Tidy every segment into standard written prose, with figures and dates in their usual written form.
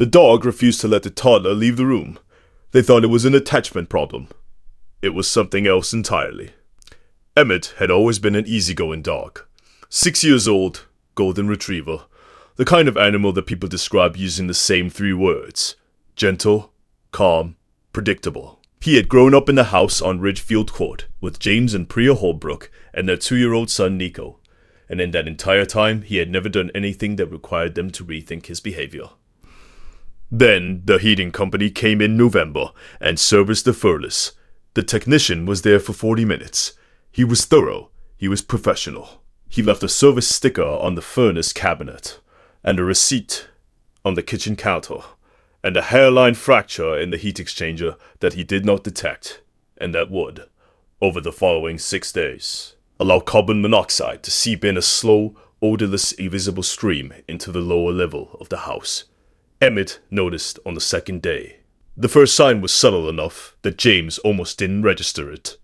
The dog refused to let the toddler leave the room. They thought it was an attachment problem. It was something else entirely. Emmett had always been an easygoing dog. 6 years old, golden retriever. The kind of animal that people describe using the same 3 words. Gentle, calm, predictable. He had grown up in the house on Ridgefield Court with James and Priya Holbrook and their 2-year-old son Nico. And in that entire time, he had never done anything that required them to rethink his behavior. Then, the heating company came in November and serviced the furnace. The technician was there for 40 minutes. He was thorough. He was professional. He left a service sticker on the furnace cabinet, and a receipt on the kitchen counter, and a hairline fracture in the heat exchanger that he did not detect, and that would, over the following 6 days, allow carbon monoxide to seep in a slow, odorless, invisible stream into the lower level of the house. Emmett noticed on the 2nd day. The first sign was subtle enough that James almost didn't register it.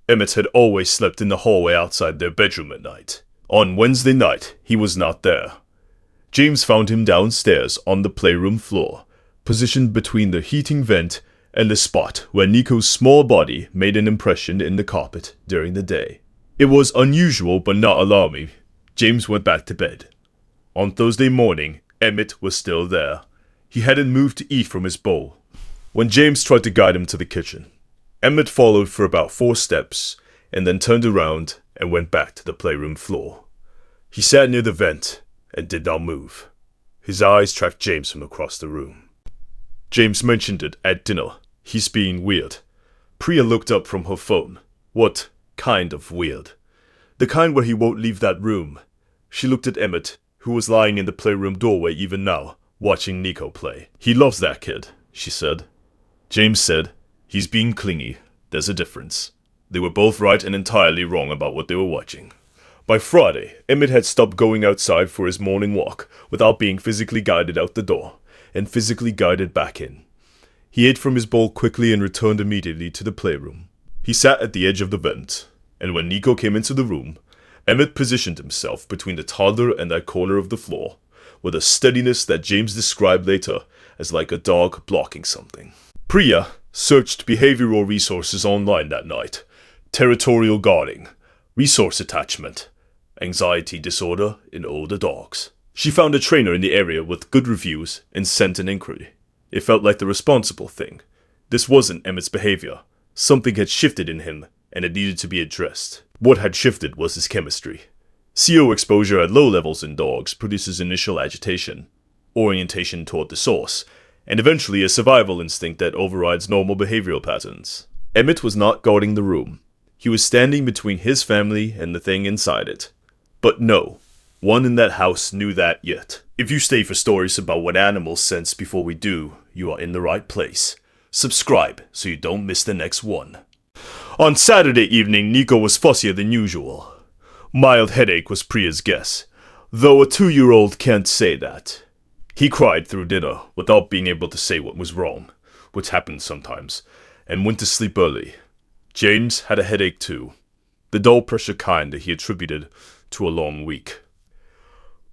Emmett had always slept in the hallway outside their bedroom at night. On Wednesday night, he was not there. James found him downstairs on the playroom floor, positioned between the heating vent and the spot where Nico's small body made an impression in the carpet during the day. It was unusual but not alarming. James went back to bed. On Thursday morning, Emmett was still there. He hadn't moved to eat from his bowl. When James tried to guide him to the kitchen, Emmett followed for about 4 steps and then turned around and went back to the playroom floor. He sat near the vent and did not move. His eyes tracked James from across the room. James mentioned it at dinner. He's being weird. Priya looked up from her phone. What kind of weird? The kind where he won't leave that room. She looked at Emmett, who was lying in the playroom doorway even now, watching Nico play. He loves that kid, she said. James said, he's being clingy. There's a difference. They were both right and entirely wrong about what they were watching. By Friday, Emmett had stopped going outside for his morning walk without being physically guided out the door, and physically guided back in. He ate from his bowl quickly and returned immediately to the playroom. He sat at the edge of the vent, and when Nico came into the room, Emmett positioned himself between the toddler and that corner of the floor, with a steadiness that James described later as like a dog blocking something. Priya searched behavioral resources online that night. Territorial guarding, resource attachment, anxiety disorder in older dogs. She found a trainer in the area with good reviews and sent an inquiry. It felt like the responsible thing. This wasn't Emmett's behavior. Something had shifted in him, and it needed to be addressed. What had shifted was his chemistry. CO exposure at low levels in dogs produces initial agitation, orientation toward the source, and eventually a survival instinct that overrides normal behavioral patterns. Emmett was not guarding the room. He was standing between his family and the thing inside it. But no one in that house knew that yet. If you stay for stories about what animals sense before we do, you are in the right place. Subscribe so you don't miss the next one. On Saturday evening, Nico was fussier than usual. Mild headache was Priya's guess, though a 2-year-old can't say that. He cried through dinner without being able to say what was wrong, which happens sometimes, and went to sleep early. James had a headache too, the dull pressure kind that he attributed to a long week.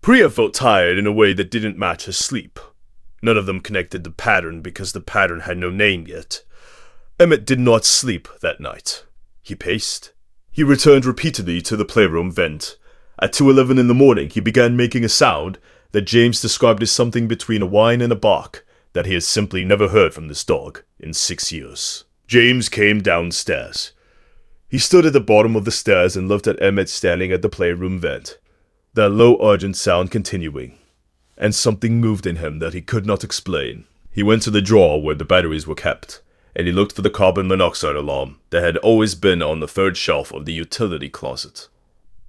Priya felt tired in a way that didn't match her sleep. None of them connected the pattern because the pattern had no name yet. Emmett did not sleep that night. He paced. He returned repeatedly to the playroom vent. At 2:11 in the morning, he began making a sound that James described as something between a whine and a bark that he had simply never heard from this dog in 6 years. James came downstairs. He stood at the bottom of the stairs and looked at Emmett standing at the playroom vent, that low urgent sound continuing, and something moved in him that he could not explain. He went to the drawer where the batteries were kept, and he looked for the carbon monoxide alarm that had always been on the 3rd shelf of the utility closet.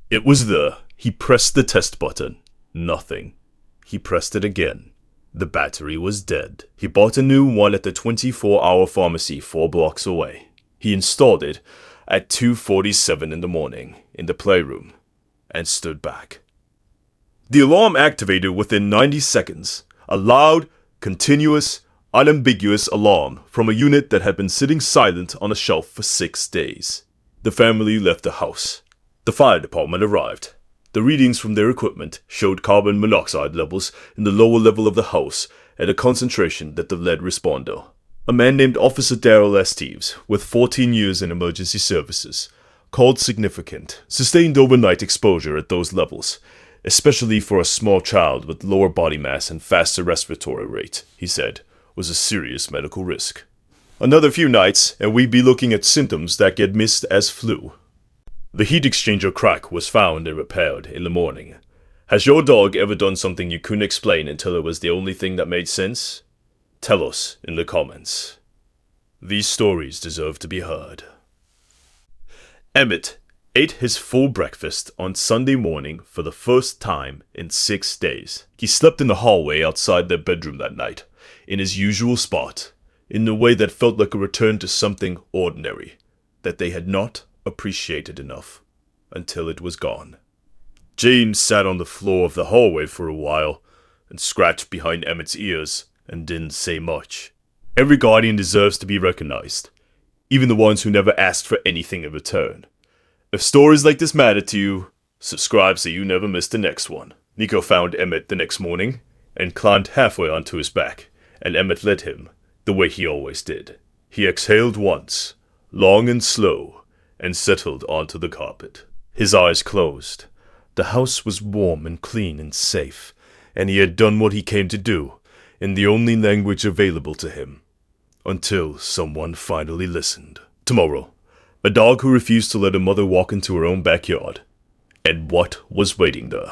It was there. He pressed the test button. Nothing. He pressed it again. The battery was dead. He bought a new one at the 24-hour pharmacy 4 blocks away. He installed it at 2:47 in the morning in the playroom and stood back. The alarm activated within 90 seconds. A loud, continuous, unambiguous alarm from a unit that had been sitting silent on a shelf for 6 days. The family left the house. The fire department arrived. The readings from their equipment showed carbon monoxide levels in the lower level of the house at a concentration that the lead responder. A man named Officer Darrell Steves, with 14 years in emergency services, called significant, sustained overnight exposure at those levels, especially for a small child with lower body mass and faster respiratory rate, he said, was a serious medical risk. Another few nights, and we'd be looking at symptoms that get missed as flu. The heat exchanger crack was found and repaired in the morning. Has your dog ever done something you couldn't explain until it was the only thing that made sense? Tell us in the comments. These stories deserve to be heard. Emmett ate his full breakfast on Sunday morning for the first time in 6 days. He slept in the hallway outside their bedroom that night, in his usual spot, in a way that felt like a return to something ordinary, that they had not appreciated enough, until it was gone. James sat on the floor of the hallway for a while, and scratched behind Emmett's ears, and didn't say much. Every guardian deserves to be recognized, even the ones who never asked for anything in return. If stories like this matter to you, subscribe so you never miss the next one. Nico found Emmett the next morning, and climbed halfway onto his back, and Emmett led him, the way he always did. He exhaled once, long and slow, and settled onto the carpet. His eyes closed. The house was warm and clean and safe, and he had done what he came to do, in the only language available to him, until someone finally listened. Tomorrow, a dog who refused to let a mother walk into her own backyard, and what was waiting there.